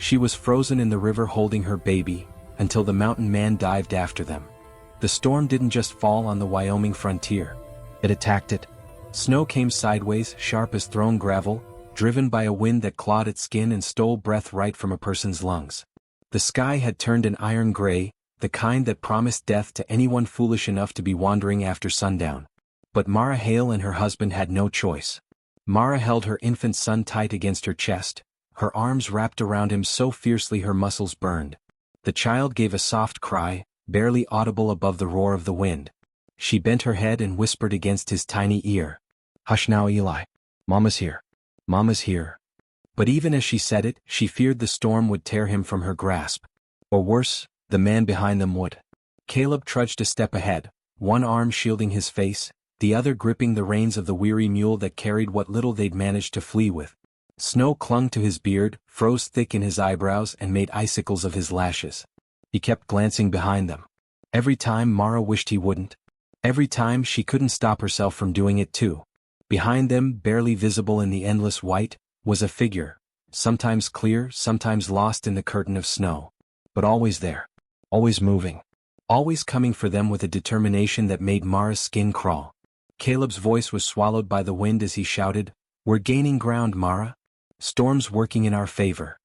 She was frozen in the river holding her baby, until the mountain man dived after them. The storm didn't just fall on the Wyoming frontier. It attacked it. Snow came sideways, sharp as thrown gravel, driven by a wind that clawed at skin and stole breath right from a person's lungs. The sky had turned an iron gray, the kind that promised death to anyone foolish enough to be wandering after sundown. But Mara Hale and her husband had no choice. Mara held her infant son tight against her chest, her arms wrapped around him so fiercely her muscles burned. The child gave a soft cry, barely audible above the roar of the wind. She bent her head and whispered against his tiny ear. "Hush now, Eli. Mama's here. Mama's here." But even as she said it, she feared the storm would tear him from her grasp. Or worse, the man behind them would. Caleb trudged a step ahead, one arm shielding his face, the other gripping the reins of the weary mule that carried what little they'd managed to flee with. Snow clung to his beard, froze thick in his eyebrows and made icicles of his lashes. He kept glancing behind them. Every time Mara wished he wouldn't. Every time she couldn't stop herself from doing it too. Behind them, barely visible in the endless white, was a figure, sometimes clear, sometimes lost in the curtain of snow. But always there. Always moving. Always coming for them with a determination that made Mara's skin crawl. Caleb's voice was swallowed by the wind as he shouted, "We're gaining ground, Mara. Storm's working in our favor."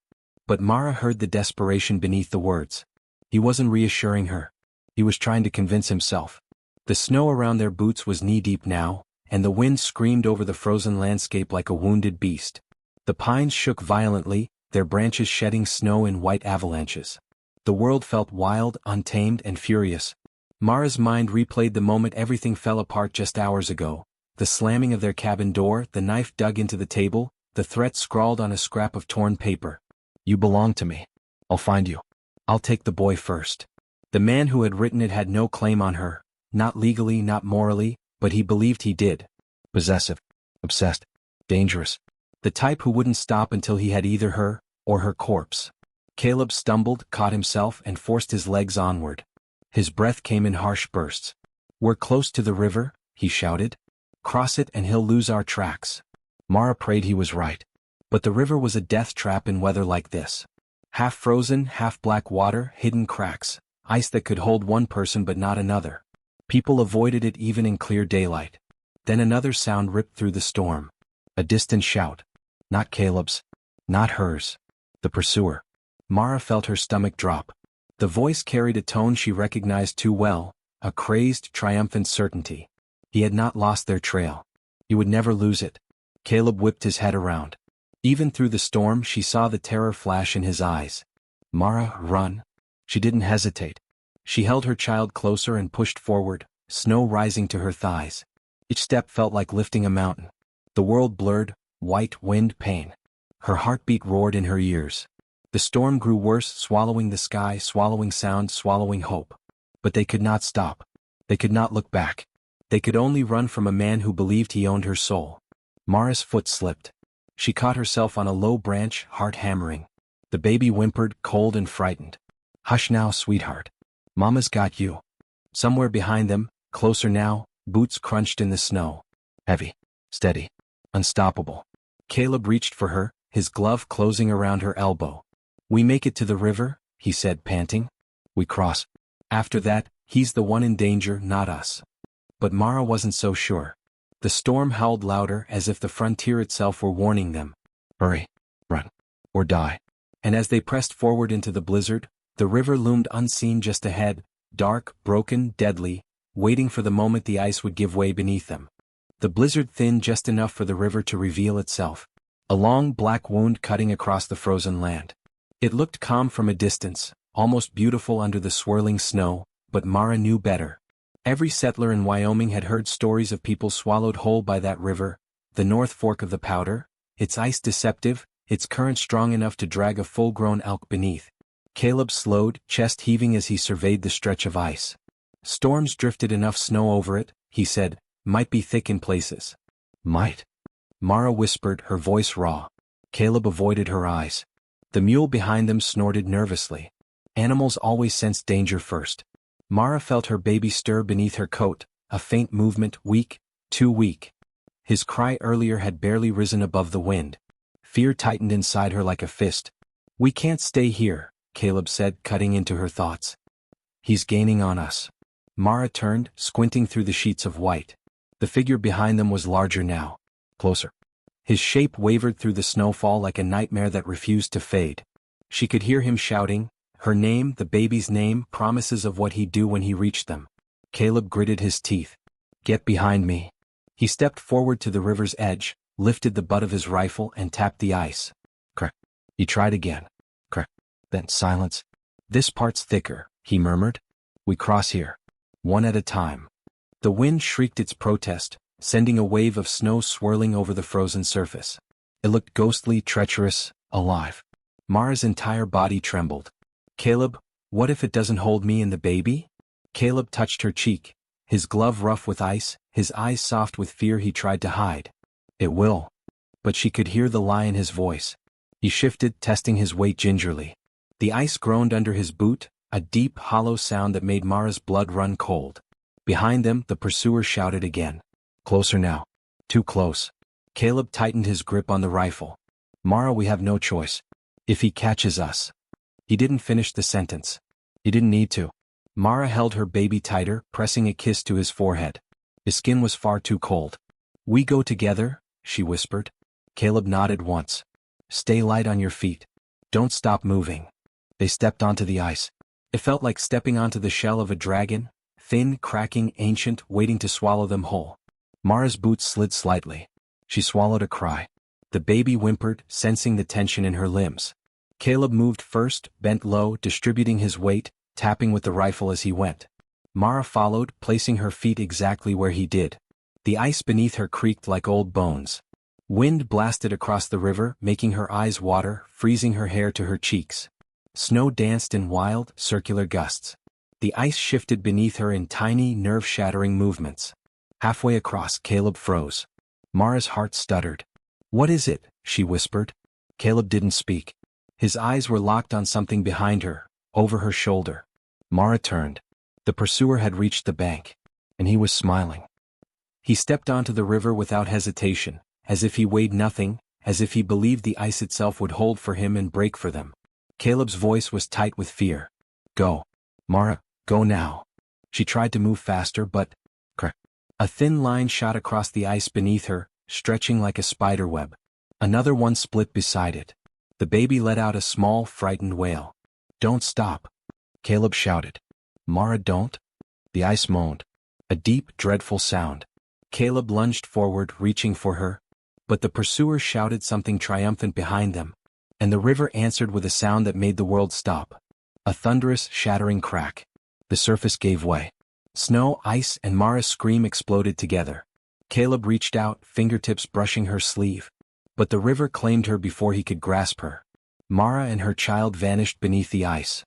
But Mara heard the desperation beneath the words. He wasn't reassuring her. He was trying to convince himself. The snow around their boots was knee-deep now, and the wind screamed over the frozen landscape like a wounded beast. The pines shook violently, their branches shedding snow in white avalanches. The world felt wild, untamed, and furious. Mara's mind replayed the moment everything fell apart just hours ago. The slamming of their cabin door, the knife dug into the table, the threat scrawled on a scrap of torn paper. "You belong to me. I'll find you. I'll take the boy first." The man who had written it had no claim on her, not legally, not morally, but he believed he did. Possessive. Obsessed. Dangerous. The type who wouldn't stop until he had either her, or her corpse. Caleb stumbled, caught himself, and forced his legs onward. His breath came in harsh bursts. "We're close to the river," he shouted. "Cross it and he'll lose our tracks." Mara prayed he was right. But the river was a death trap in weather like this. Half frozen, half black water, hidden cracks, ice that could hold one person but not another. People avoided it even in clear daylight. Then another sound ripped through the storm. A distant shout. Not Caleb's. Not hers. The pursuer. Mara felt her stomach drop. The voice carried a tone she recognized too well, a crazed, triumphant certainty. He had not lost their trail. He would never lose it. Caleb whipped his head around. Even through the storm she saw the terror flash in his eyes. "Mara, run." She didn't hesitate. She held her child closer and pushed forward, snow rising to her thighs. Each step felt like lifting a mountain. The world blurred, white wind pain. Her heartbeat roared in her ears. The storm grew worse, swallowing the sky, swallowing sound, swallowing hope. But they could not stop. They could not look back. They could only run from a man who believed he owned her soul. Mara's foot slipped. She caught herself on a low branch, heart hammering. The baby whimpered, cold and frightened. "Hush now, sweetheart. Mama's got you." Somewhere behind them, closer now, boots crunched in the snow. Heavy. Steady. Unstoppable. Caleb reached for her, his glove closing around her elbow. "We make it to the river," he said, panting. "We cross. After that, he's the one in danger, not us." But Mara wasn't so sure. The storm howled louder as if the frontier itself were warning them. Hurry. Run. Or die. And as they pressed forward into the blizzard, the river loomed unseen just ahead, dark, broken, deadly, waiting for the moment the ice would give way beneath them. The blizzard thinned just enough for the river to reveal itself. A long black wound cutting across the frozen land. It looked calm from a distance, almost beautiful under the swirling snow, but Mara knew better. Every settler in Wyoming had heard stories of people swallowed whole by that river, the North Fork of the Powder, its ice deceptive, its current strong enough to drag a full-grown elk beneath. Caleb slowed, chest heaving as he surveyed the stretch of ice. Storms drifted enough snow over it, he said, might be thick in places. Might. Mara whispered, her voice raw. Caleb avoided her eyes. The mule behind them snorted nervously. Animals always sense danger first. Mara felt her baby stir beneath her coat, a faint movement, weak, too weak. His cry earlier had barely risen above the wind. Fear tightened inside her like a fist. We can't stay here, Caleb said, cutting into her thoughts. He's gaining on us. Mara turned, squinting through the sheets of white. The figure behind them was larger now. Closer. His shape wavered through the snowfall like a nightmare that refused to fade. She could hear him shouting, her name, the baby's name, promises of what he'd do when he reached them. Caleb gritted his teeth. Get behind me. He stepped forward to the river's edge, lifted the butt of his rifle and tapped the ice. Crack. He tried again. Crack. Then silence. This part's thicker, he murmured. We cross here. One at a time. The wind shrieked its protest, sending a wave of snow swirling over the frozen surface. It looked ghostly, treacherous, alive. Mara's entire body trembled. Caleb, what if it doesn't hold me and the baby? Caleb touched her cheek, his glove rough with ice, his eyes soft with fear he tried to hide. It will. But she could hear the lie in his voice. He shifted, testing his weight gingerly. The ice groaned under his boot, a deep, hollow sound that made Mara's blood run cold. Behind them, the pursuer shouted again. Closer now. Too close. Caleb tightened his grip on the rifle. Mara, we have no choice. If he catches us. He didn't finish the sentence. He didn't need to. Mara held her baby tighter, pressing a kiss to his forehead. His skin was far too cold. We go together, she whispered. Caleb nodded once. Stay light on your feet. Don't stop moving. They stepped onto the ice. It felt like stepping onto the shell of a dragon, thin, cracking, ancient, waiting to swallow them whole. Mara's boots slid slightly. She swallowed a cry. The baby whimpered, sensing the tension in her limbs. Caleb moved first, bent low, distributing his weight, tapping with the rifle as he went. Mara followed, placing her feet exactly where he did. The ice beneath her creaked like old bones. Wind blasted across the river, making her eyes water, freezing her hair to her cheeks. Snow danced in wild, circular gusts. The ice shifted beneath her in tiny, nerve-shattering movements. Halfway across, Caleb froze. Mara's heart stuttered. What is it? She whispered. Caleb didn't speak. His eyes were locked on something behind her, over her shoulder. Mara turned. The pursuer had reached the bank, and he was smiling. He stepped onto the river without hesitation, as if he weighed nothing, as if he believed the ice itself would hold for him and break for them. Caleb's voice was tight with fear. Go. Mara, go now. She tried to move faster, but... Crack. A thin line shot across the ice beneath her, stretching like a spider web. Another one split beside it. The baby let out a small, frightened wail. Don't stop. Caleb shouted. Mara, don't. The ice moaned. A deep, dreadful sound. Caleb lunged forward, reaching for her. But the pursuer shouted something triumphant behind them, and the river answered with a sound that made the world stop. A thunderous, shattering crack. The surface gave way. Snow, ice, and Mara's scream exploded together. Caleb reached out, fingertips brushing her sleeve. But the river claimed her before he could grasp her. Mara and her child vanished beneath the ice.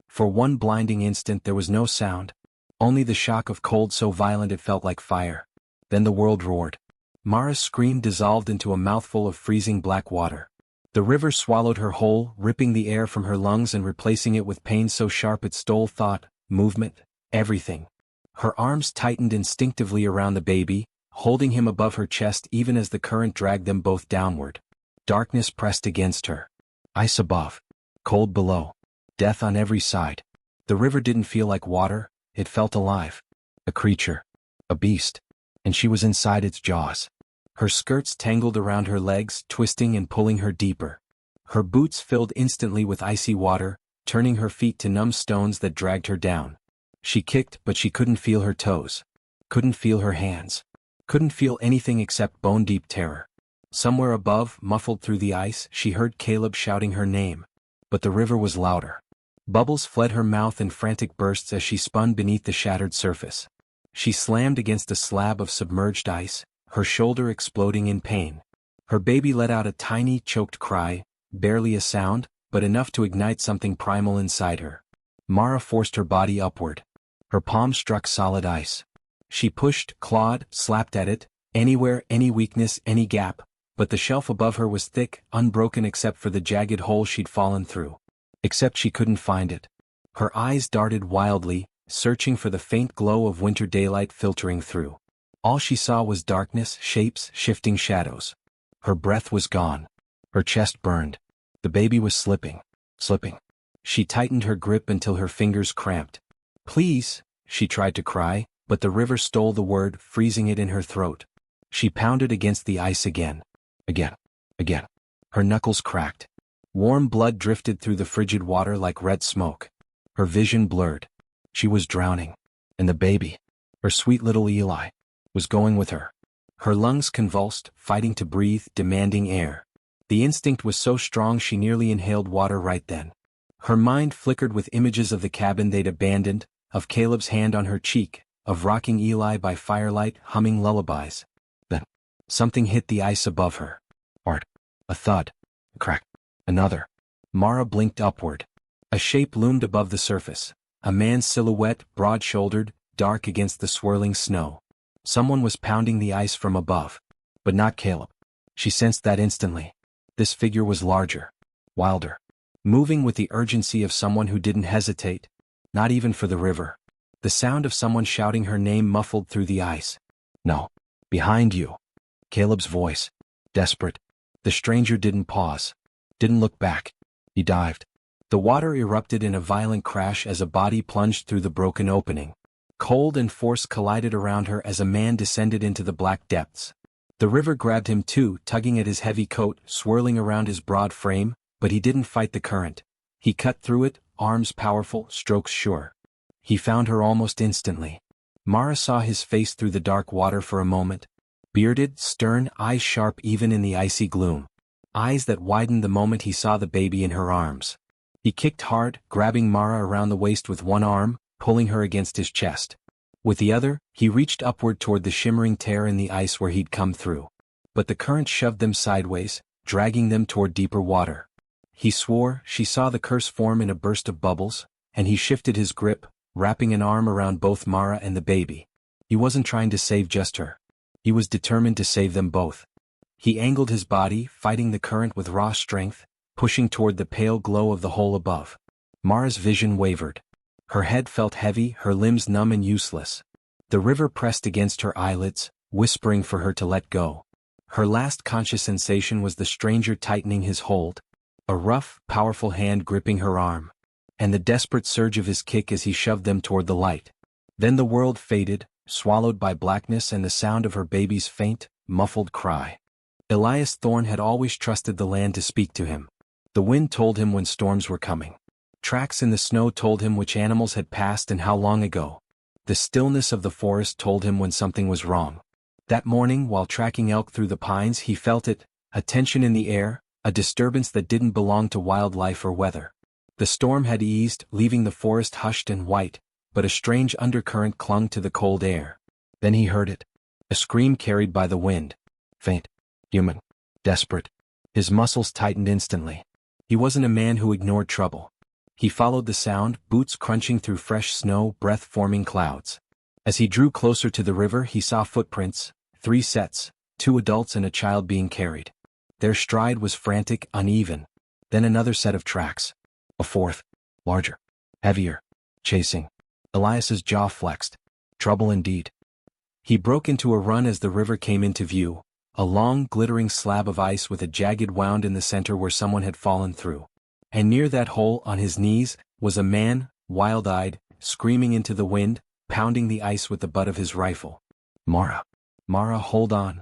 For one blinding instant there was no sound, only the shock of cold so violent it felt like fire. Then the world roared. Mara's scream dissolved into a mouthful of freezing black water. The river swallowed her whole, ripping the air from her lungs and replacing it with pain so sharp it stole thought, movement, everything. Her arms tightened instinctively around the baby, holding him above her chest even as the current dragged them both downward. Darkness pressed against her. Ice above. Cold below. Death on every side. The river didn't feel like water, it felt alive. A creature. A beast. And she was inside its jaws. Her skirts tangled around her legs, twisting and pulling her deeper. Her boots filled instantly with icy water, turning her feet to numb stones that dragged her down. She kicked, but she couldn't feel her toes. Couldn't feel her hands. Couldn't feel anything except bone-deep terror. Somewhere above, muffled through the ice, she heard Caleb shouting her name. But the river was louder. Bubbles fled her mouth in frantic bursts as she spun beneath the shattered surface. She slammed against a slab of submerged ice, her shoulder exploding in pain. Her baby let out a tiny, choked cry, barely a sound, but enough to ignite something primal inside her. Mara forced her body upward. Her palms struck solid ice. She pushed, clawed, slapped at it, anywhere, any weakness, any gap, but the shelf above her was thick, unbroken except for the jagged hole she'd fallen through. Except she couldn't find it. Her eyes darted wildly, searching for the faint glow of winter daylight filtering through. All she saw was darkness, shapes, shifting shadows. Her breath was gone. Her chest burned. The baby was slipping. slipping. She tightened her grip until her fingers cramped. Please, she tried to cry, but the river stole the word, freezing it in her throat. She pounded against the ice again. Again. Her knuckles cracked. Warm blood drifted through the frigid water like red smoke. Her vision blurred. She was drowning. And the baby, her sweet little Eli, was going with her. Her lungs convulsed, fighting to breathe, demanding air. The instinct was so strong she nearly inhaled water right then. Her mind flickered with images of the cabin they'd abandoned, of Caleb's hand on her cheek, of rocking Eli by firelight, humming lullabies. Then, something hit the ice above her. A thud. A crack. Another. Mara blinked upward. A shape loomed above the surface. A man's silhouette, broad-shouldered, dark against the swirling snow. Someone was pounding the ice from above. But not Caleb. She sensed that instantly. This figure was larger. Wilder. Moving with the urgency of someone who didn't hesitate. Not even for the river. The sound of someone shouting her name muffled through the ice. No. Behind you. Caleb's voice. Desperate. The stranger didn't pause. Didn't look back. He dived. The water erupted in a violent crash as a body plunged through the broken opening. Cold and force collided around her as a man descended into the black depths. The river grabbed him too, tugging at his heavy coat, swirling around his broad frame, but he didn't fight the current. He cut through it, arms powerful, strokes sure. He found her almost instantly. Mara saw his face through the dark water for a moment. Bearded, stern, eyes sharp even in the icy gloom. Eyes that widened the moment he saw the baby in her arms. He kicked hard, grabbing Mara around the waist with one arm, pulling her against his chest. With the other, he reached upward toward the shimmering tear in the ice where he'd come through. But the current shoved them sideways, dragging them toward deeper water. He swore. She saw the curse form in a burst of bubbles, and he shifted his grip, wrapping an arm around both Mara and the baby. He wasn't trying to save just her. He was determined to save them both. He angled his body, fighting the current with raw strength, pushing toward the pale glow of the hole above. Mara's vision wavered. Her head felt heavy, her limbs numb and useless. The river pressed against her eyelids, whispering for her to let go. Her last conscious sensation was the stranger tightening his hold, a rough, powerful hand gripping her arm, and the desperate surge of his kick as he shoved them toward the light. Then the world faded, swallowed by blackness and the sound of her baby's faint, muffled cry. Elias Thorne had always trusted the land to speak to him. The wind told him when storms were coming. Tracks in the snow told him which animals had passed and how long ago. The stillness of the forest told him when something was wrong. That morning, while tracking elk through the pines, he felt it, a tension in the air, a disturbance that didn't belong to wildlife or weather. The storm had eased, leaving the forest hushed and white, but a strange undercurrent clung to the cold air. Then he heard it. A scream carried by the wind. Faint. Human. Desperate. His muscles tightened instantly. He wasn't a man who ignored trouble. He followed the sound, boots crunching through fresh snow, breath-forming clouds. As he drew closer to the river, he saw footprints, 3 sets, 2 adults and a child being carried. Their stride was frantic, uneven. Then another set of tracks. A 4th. Larger. Heavier. Chasing. Elias's jaw flexed. Trouble indeed. He broke into a run as the river came into view, a long, glittering slab of ice with a jagged wound in the center where someone had fallen through. And near that hole, on his knees, was a man, wild-eyed, screaming into the wind, pounding the ice with the butt of his rifle. Mara. Mara, hold on.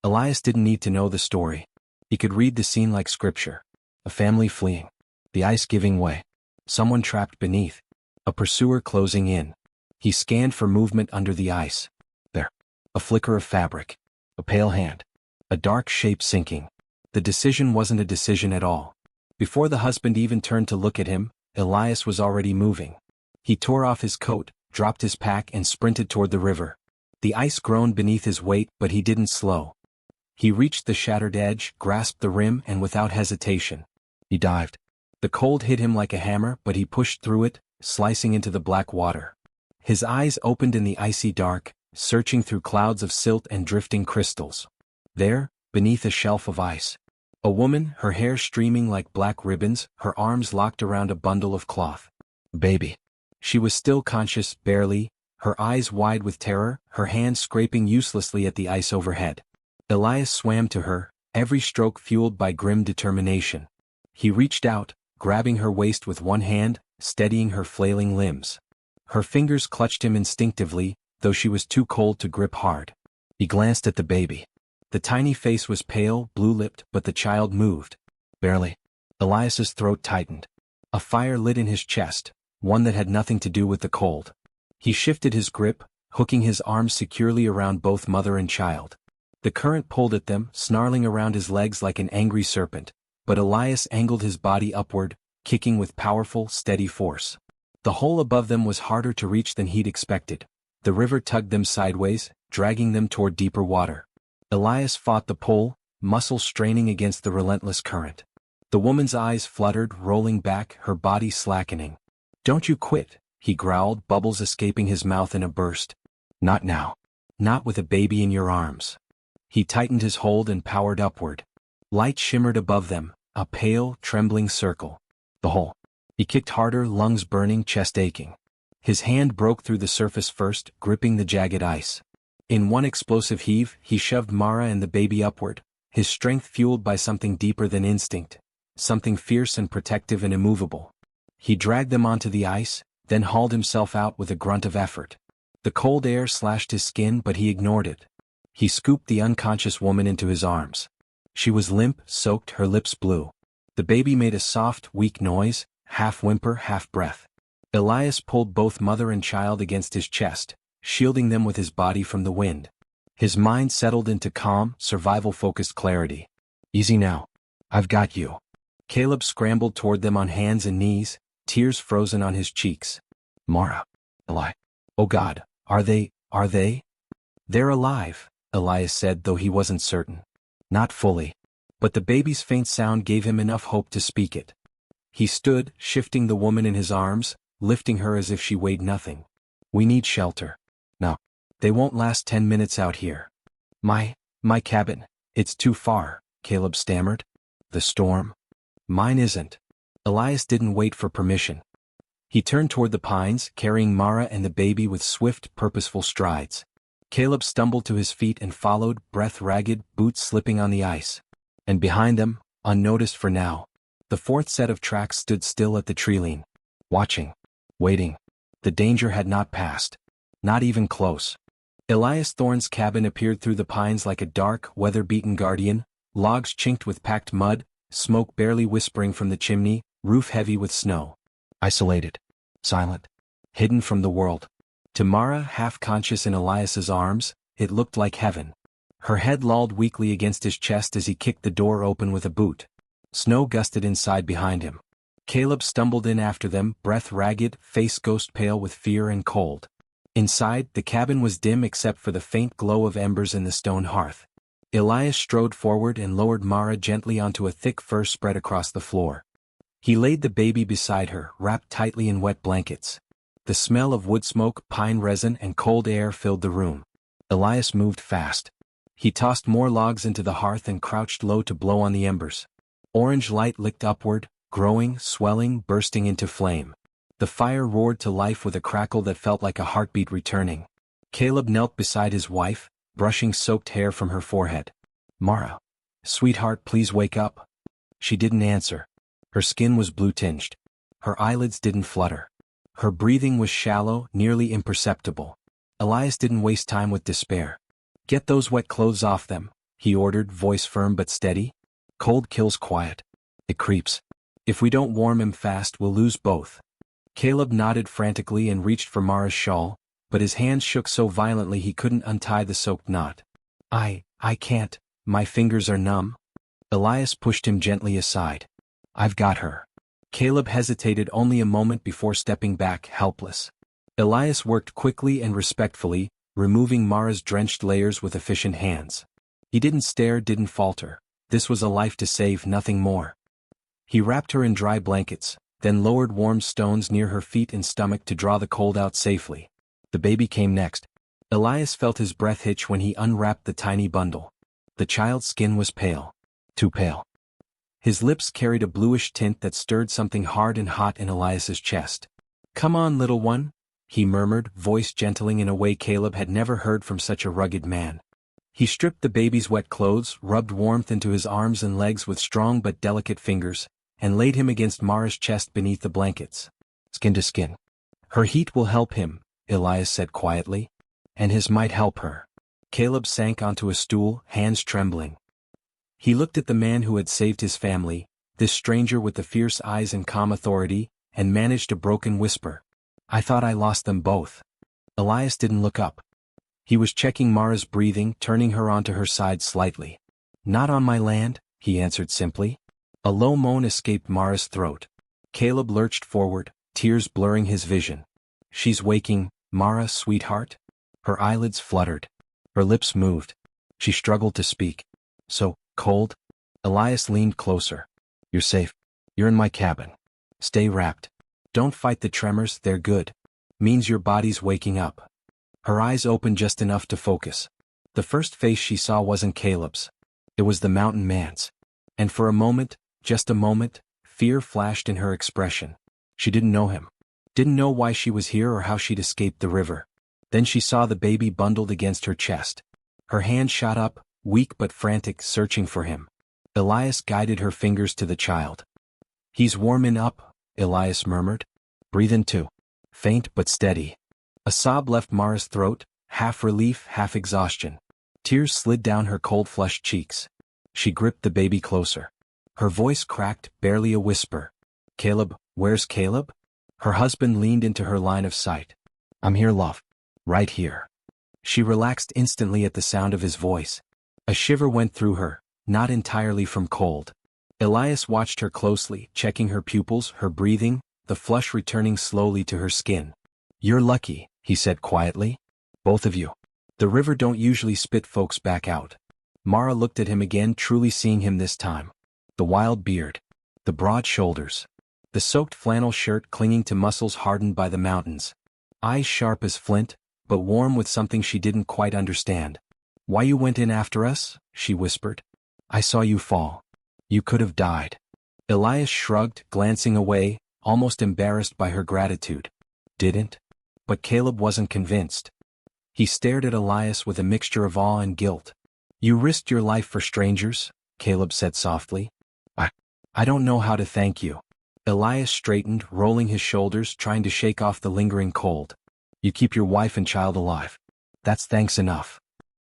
Elias didn't need to know the story. He could read the scene like scripture. A family fleeing. The ice giving way. Someone trapped beneath. A pursuer closing in. He scanned for movement under the ice. There. A flicker of fabric. A pale hand. A dark shape sinking. The decision wasn't a decision at all. Before the husband even turned to look at him, Elias was already moving. He tore off his coat, dropped his pack and sprinted toward the river. The ice groaned beneath his weight, but he didn't slow. He reached the shattered edge, grasped the rim, and without hesitation, he dived. The cold hit him like a hammer, but he pushed through it, slicing into the black water. His eyes opened in the icy dark, searching through clouds of silt and drifting crystals. There, beneath a shelf of ice, a woman, her hair streaming like black ribbons, her arms locked around a bundle of cloth. Baby. She was still conscious, barely, her eyes wide with terror, her hands scraping uselessly at the ice overhead. Elias swam to her, every stroke fueled by grim determination. He reached out, grabbing her waist with one hand, steadying her flailing limbs. Her fingers clutched him instinctively, though she was too cold to grip hard. He glanced at the baby. The tiny face was pale, blue-lipped, but the child moved. Barely. Elias's throat tightened. A fire lit in his chest, one that had nothing to do with the cold. He shifted his grip, hooking his arms securely around both mother and child. The current pulled at them, snarling around his legs like an angry serpent, but Elias angled his body upward, kicking with powerful, steady force. The hole above them was harder to reach than he'd expected. The river tugged them sideways, dragging them toward deeper water. Elias fought the pull, muscles straining against the relentless current. The woman's eyes fluttered, rolling back, her body slackening. "Don't you quit," he growled, bubbles escaping his mouth in a burst. "Not now. Not with a baby in your arms." He tightened his hold and powered upward. Light shimmered above them, a pale, trembling circle. The hole. He kicked harder, lungs burning, chest aching. His hand broke through the surface first, gripping the jagged ice. In one explosive heave, he shoved Mara and the baby upward, his strength fueled by something deeper than instinct, something fierce and protective and immovable. He dragged them onto the ice, then hauled himself out with a grunt of effort. The cold air slashed his skin, but he ignored it. He scooped the unconscious woman into his arms. She was limp, soaked, her lips blue. The baby made a soft, weak noise, half whimper, half breath. Elias pulled both mother and child against his chest, shielding them with his body from the wind. His mind settled into calm, survival-focused clarity. "Easy now. I've got you." Caleb scrambled toward them on hands and knees, tears frozen on his cheeks. "Mara. Eli. Oh God, are they? They're alive," Elias said, though he wasn't certain. Not fully. But the baby's faint sound gave him enough hope to speak it. He stood, shifting the woman in his arms, lifting her as if she weighed nothing. "We need shelter. No. They won't last 10 minutes out here." My cabin. It's too far," Caleb stammered. "The storm. Mine isn't." Elias didn't wait for permission. He turned toward the pines, carrying Mara and the baby with swift, purposeful strides. Caleb stumbled to his feet and followed, breath ragged, boots slipping on the ice. And behind them, unnoticed for now, the fourth set of tracks stood still at the treeline. Watching. Waiting. The danger had not passed. Not even close. Elias Thorne's cabin appeared through the pines like a dark, weather-beaten guardian, logs chinked with packed mud, smoke barely whispering from the chimney, roof heavy with snow. Isolated. Silent. Hidden from the world. To Mara, half-conscious in Elias's arms, it looked like heaven. Her head lolled weakly against his chest as he kicked the door open with a boot. Snow gusted inside behind him. Caleb stumbled in after them, breath ragged, face ghost-pale with fear and cold. Inside, the cabin was dim except for the faint glow of embers in the stone hearth. Elias strode forward and lowered Mara gently onto a thick fur spread across the floor. He laid the baby beside her, wrapped tightly in wet blankets. The smell of wood smoke, pine resin, and cold air filled the room. Elias moved fast. He tossed more logs into the hearth and crouched low to blow on the embers. Orange light licked upward, growing, swelling, bursting into flame. The fire roared to life with a crackle that felt like a heartbeat returning. Caleb knelt beside his wife, brushing soaked hair from her forehead. "Mara. Sweetheart, please wake up." She didn't answer. Her skin was blue-tinged. Her eyelids didn't flutter. Her breathing was shallow, nearly imperceptible. Elias didn't waste time with despair. "Get those wet clothes off them," he ordered, voice firm but steady. "Cold kills quiet. It creeps. If we don't warm him fast, we'll lose both." Caleb nodded frantically and reached for Mara's shawl, but his hands shook so violently he couldn't untie the soaked knot. I can't. My fingers are numb." Elias pushed him gently aside. "I've got her." Caleb hesitated only a moment before stepping back, helpless. Elias worked quickly and respectfully, removing Mara's drenched layers with efficient hands. He didn't stare, didn't falter. This was a life to save, nothing more. He wrapped her in dry blankets, then lowered warm stones near her feet and stomach to draw the cold out safely. The baby came next. Elias felt his breath hitch when he unwrapped the tiny bundle. The child's skin was pale. Too pale. His lips carried a bluish tint that stirred something hard and hot in Elias's chest. "Come on, little one," he murmured, voice gentling in a way Caleb had never heard from such a rugged man. He stripped the baby's wet clothes, rubbed warmth into his arms and legs with strong but delicate fingers, and laid him against Mara's chest beneath the blankets. Skin to skin. Her heat will help him, Elias said quietly. And his might help her. Caleb sank onto a stool, hands trembling. He looked at the man who had saved his family, this stranger with the fierce eyes and calm authority, and managed a broken whisper. I thought I lost them both. Elias didn't look up. He was checking Mara's breathing, turning her onto her side slightly. Not on my land, he answered simply. A low moan escaped Mara's throat. Caleb lurched forward, tears blurring his vision. She's waking, Mara, sweetheart? Her eyelids fluttered. Her lips moved. She struggled to speak. So cold? Elias leaned closer. You're safe. You're in my cabin. Stay wrapped. Don't fight the tremors, they're good. Means your body's waking up. Her eyes opened just enough to focus. The first face she saw wasn't Caleb's. It was the mountain man's. And for a moment, just a moment, fear flashed in her expression. She didn't know him. Didn't know why she was here or how she'd escaped the river. Then she saw the baby bundled against her chest. Her hand shot up, weak but frantic, searching for him. Elias guided her fingers to the child. He's warming up, Elias murmured. Breathe in too. Faint but steady. A sob left Mara's throat, half relief, half exhaustion. Tears slid down her cold flushed cheeks. She gripped the baby closer. Her voice cracked, barely a whisper. Caleb, where's Caleb? Her husband leaned into her line of sight. I'm here, love. Right here. She relaxed instantly at the sound of his voice. A shiver went through her, not entirely from cold. Elias watched her closely, checking her pupils, her breathing, the flush returning slowly to her skin. You're lucky, he said quietly. Both of you. The river don't usually spit folks back out. Mara looked at him again, truly seeing him this time. The wild beard. The broad shoulders. The soaked flannel shirt clinging to muscles hardened by the mountains. Eyes sharp as flint, but warm with something she didn't quite understand. Why you went in after us? She whispered. I saw you fall. You could have died. Elias shrugged, glancing away, almost embarrassed by her gratitude. Didn't? But Caleb wasn't convinced. He stared at Elias with a mixture of awe and guilt. You risked your life for strangers, Caleb said softly. I don't know how to thank you. Elias straightened, rolling his shoulders, trying to shake off the lingering cold. You keep your wife and child alive. That's thanks enough.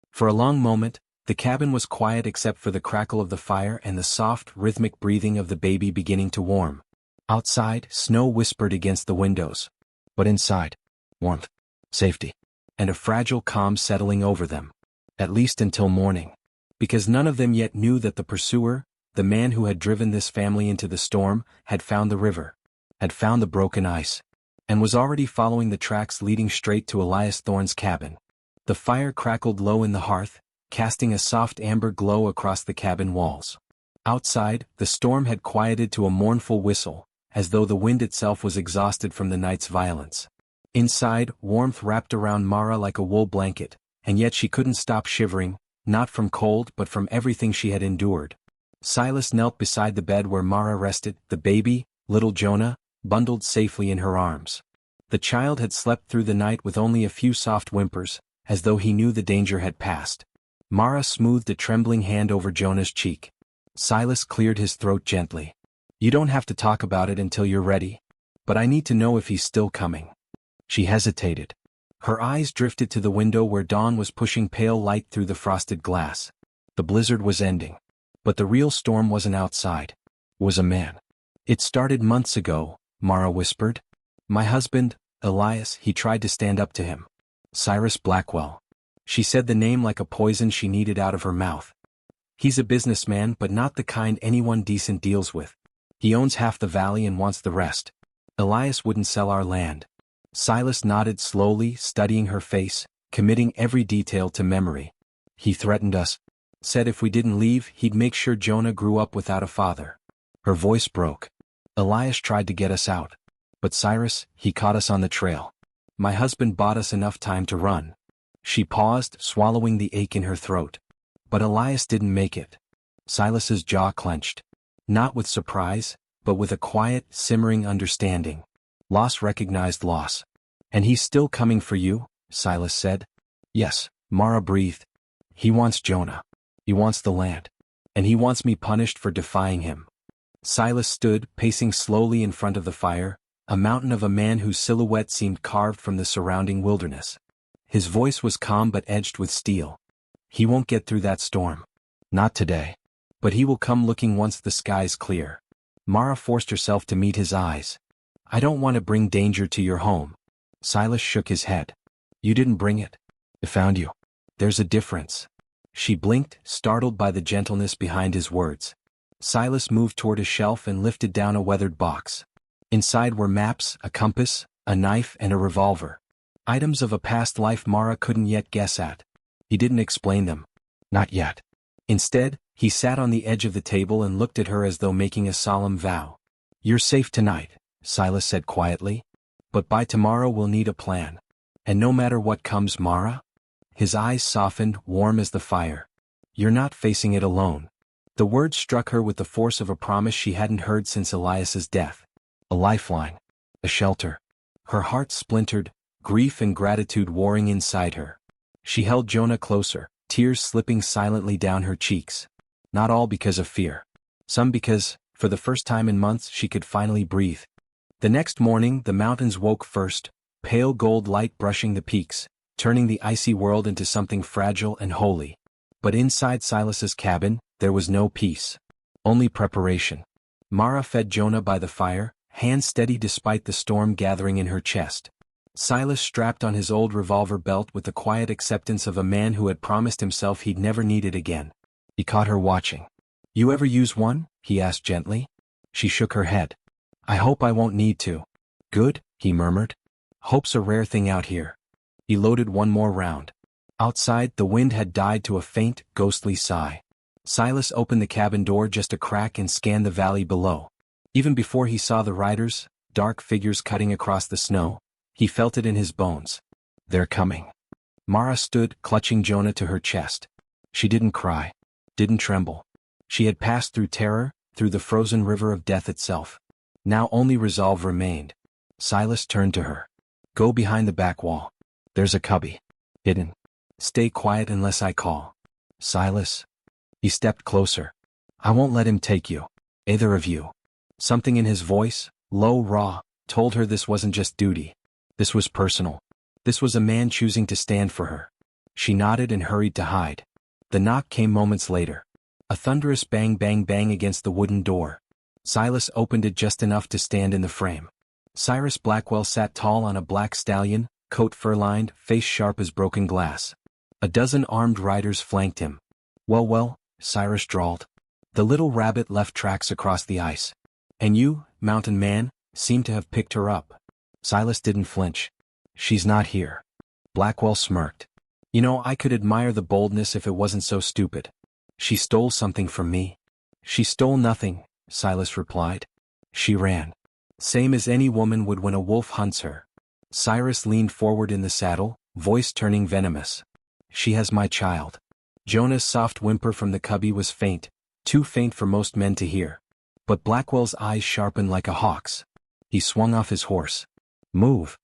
For a long moment, the cabin was quiet except for the crackle of the fire and the soft, rhythmic breathing of the baby beginning to warm. Outside, snow whispered against the windows. But inside, warmth, safety, and a fragile calm settling over them. At least until morning. Because none of them yet knew that the pursuer, the man who had driven this family into the storm, had found the river, had found the broken ice, and was already following the tracks leading straight to Elias Thorne's cabin. The fire crackled low in the hearth, casting a soft amber glow across the cabin walls. Outside, the storm had quieted to a mournful whistle, as though the wind itself was exhausted from the night's violence. Inside, warmth wrapped around Mara like a wool blanket, and yet she couldn't stop shivering, not from cold but from everything she had endured. Silas knelt beside the bed where Mara rested, the baby, little Jonah, bundled safely in her arms. The child had slept through the night with only a few soft whimpers, as though he knew the danger had passed. Mara smoothed a trembling hand over Jonah's cheek. Silas cleared his throat gently. You don't have to talk about it until you're ready. But I need to know if he's still coming. She hesitated. Her eyes drifted to the window where dawn was pushing pale light through the frosted glass. The blizzard was ending. But the real storm wasn't outside. It was a man. It started months ago, Mara whispered. My husband, Elias, he tried to stand up to him. Cyrus Blackwell. She said the name like a poison she needed out of her mouth. He's a businessman but not the kind anyone decent deals with. He owns half the valley and wants the rest. Elias wouldn't sell our land. Silas nodded slowly, studying her face, committing every detail to memory. He threatened us. Said if we didn't leave, he'd make sure Jonah grew up without a father. Her voice broke. Elias tried to get us out. But Cyrus, he caught us on the trail. My husband bought us enough time to run. She paused, swallowing the ache in her throat. But Elias didn't make it. Silas's jaw clenched. Not with surprise, but with a quiet, simmering understanding. Loss recognized loss. And he's still coming for you, Silas said. Yes, Mara breathed. He wants Jonah. He wants the land. And he wants me punished for defying him. Silas stood, pacing slowly in front of the fire, a mountain of a man whose silhouette seemed carved from the surrounding wilderness. His voice was calm but edged with steel. He won't get through that storm. Not today. But he will come looking once the sky's clear. Mara forced herself to meet his eyes. I don't want to bring danger to your home. Silas shook his head. You didn't bring it. It found you. There's a difference. She blinked, startled by the gentleness behind his words. Silas moved toward a shelf and lifted down a weathered box. Inside were maps, a compass, a knife and a revolver. Items of a past life Mara couldn't yet guess at. He didn't explain them. Not yet. Instead, he sat on the edge of the table and looked at her as though making a solemn vow. You're safe tonight, Silas said quietly. But by tomorrow we'll need a plan. And no matter what comes, Mara? His eyes softened, warm as the fire. You're not facing it alone. The words struck her with the force of a promise she hadn't heard since Elias's death. A lifeline. A shelter. Her heart splintered, grief and gratitude warring inside her. She held Jonah closer, tears slipping silently down her cheeks. Not all because of fear. Some because, for the first time in months, she could finally breathe. The next morning, the mountains woke first, pale gold light brushing the peaks, turning the icy world into something fragile and holy. But inside Silas's cabin, there was no peace. Only preparation. Mara fed Jonah by the fire, hands steady despite the storm gathering in her chest. Silas strapped on his old revolver belt with the quiet acceptance of a man who had promised himself he'd never need it again. He caught her watching. You ever use one? He asked gently. She shook her head. I hope I won't need to. Good, he murmured. Hope's a rare thing out here. He loaded one more round. Outside, the wind had died to a faint, ghostly sigh. Silas opened the cabin door just a crack and scanned the valley below. Even before he saw the riders, dark figures cutting across the snow, he felt it in his bones. They're coming. Mara stood, clutching Jonah to her chest. She didn't cry. Didn't tremble. She had passed through terror, through the frozen river of death itself. Now only resolve remained. Silas turned to her. Go behind the back wall. There's a cubby. Hidden. Stay quiet unless I call. Silas. He stepped closer. I won't let him take you. Either of you. Something in his voice, low, raw, told her this wasn't just duty. This was personal. This was a man choosing to stand for her. She nodded and hurried to hide. The knock came moments later. A thunderous bang bang bang against the wooden door. Silas opened it just enough to stand in the frame. Cyrus Blackwell sat tall on a black stallion, coat fur-lined, face sharp as broken glass. A dozen armed riders flanked him. Well, Cyrus drawled. The little rabbit left tracks across the ice. And you, mountain man, seem to have picked her up. Silas didn't flinch. She's not here. Blackwell smirked. You know, I could admire the boldness if it wasn't so stupid. She stole something from me. She stole nothing, Silas replied. She ran. Same as any woman would when a wolf hunts her. Cyrus leaned forward in the saddle, voice turning venomous. She has my child. Jonah's soft whimper from the cubby was faint, too faint for most men to hear. But Blackwell's eyes sharpened like a hawk's. He swung off his horse. Move.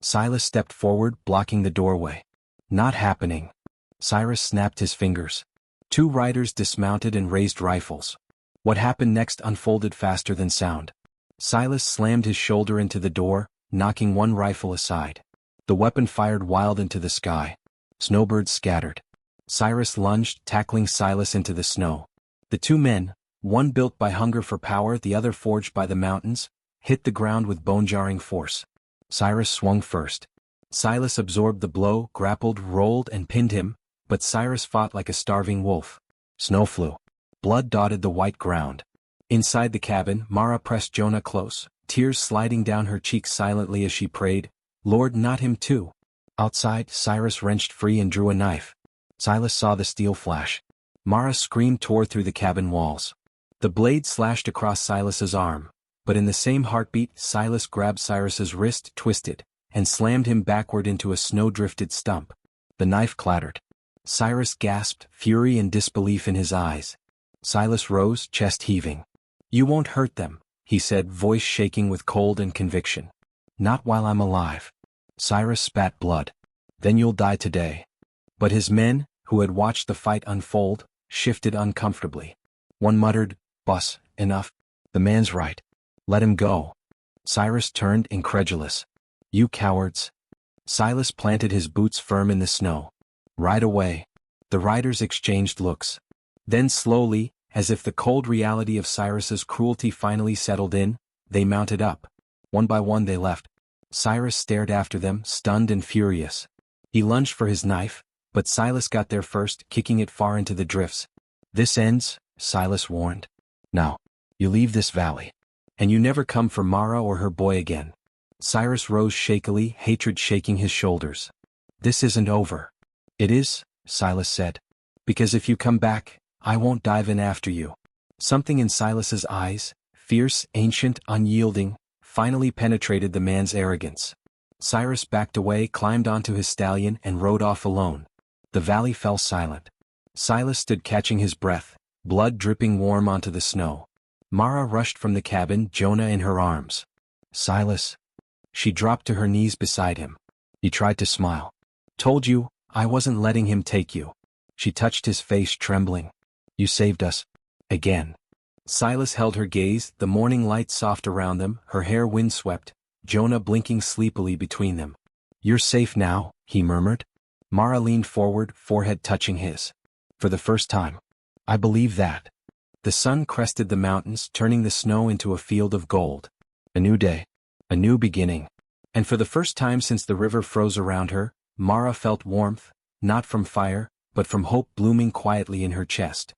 Silas stepped forward, blocking the doorway. Not happening. Cyrus snapped his fingers. Two riders dismounted and raised rifles. What happened next unfolded faster than sound. Silas slammed his shoulder into the door, knocking one rifle aside. The weapon fired wild into the sky. Snowbirds scattered. Cyrus lunged, tackling Silas into the snow. The two men, one built by hunger for power, the other forged by the mountains, hit the ground with bone-jarring force. Cyrus swung first. Silas absorbed the blow, grappled, rolled, and pinned him, but Cyrus fought like a starving wolf. Snow flew. Blood dotted the white ground. Inside the cabin, Mara pressed Jonah close, tears sliding down her cheeks silently as she prayed, Lord, not him too. Outside, Cyrus wrenched free and drew a knife. Silas saw the steel flash. Mara's scream tore through the cabin walls. The blade slashed across Silas's arm, but in the same heartbeat, Silas grabbed Cyrus's wrist, twisted, and slammed him backward into a snow-drifted stump. The knife clattered. Cyrus gasped, fury and disbelief in his eyes. Silas rose, chest heaving. You won't hurt them, he said, voice shaking with cold and conviction. Not while I'm alive. Cyrus spat blood. Then you'll die today. But his men, who had watched the fight unfold, shifted uncomfortably. One muttered, Boss, enough. The man's right. Let him go. Cyrus turned incredulous. You cowards. Silas planted his boots firm in the snow. Ride away. The riders exchanged looks. Then slowly, as if the cold reality of Cyrus's cruelty finally settled in, they mounted up. One by one they left. Cyrus stared after them, stunned and furious. He lunged for his knife, but Silas got there first, kicking it far into the drifts. This ends, Silas warned. Now, you leave this valley. And you never come for Mara or her boy again. Cyrus rose shakily, hatred shaking his shoulders. This isn't over. It is, Silas said. Because if you come back, I won't dive in after you. Something in Silas's eyes, fierce, ancient, unyielding, finally penetrated the man's arrogance. Cyrus backed away, climbed onto his stallion, and rode off alone. The valley fell silent. Silas stood catching his breath, blood dripping warm onto the snow. Mara rushed from the cabin, Jonah in her arms. Silas. She dropped to her knees beside him. He tried to smile. Told you, I wasn't letting him take you. She touched his face, trembling. You saved us. Again. Silas held her gaze, the morning light soft around them, her hair windswept, Jonah blinking sleepily between them. You're safe now, he murmured. Mara leaned forward, forehead touching his. For the first time. I believe that. The sun crested the mountains, turning the snow into a field of gold. A new day. A new beginning. And for the first time since the river froze around her, Mara felt warmth, not from fire, but from hope blooming quietly in her chest.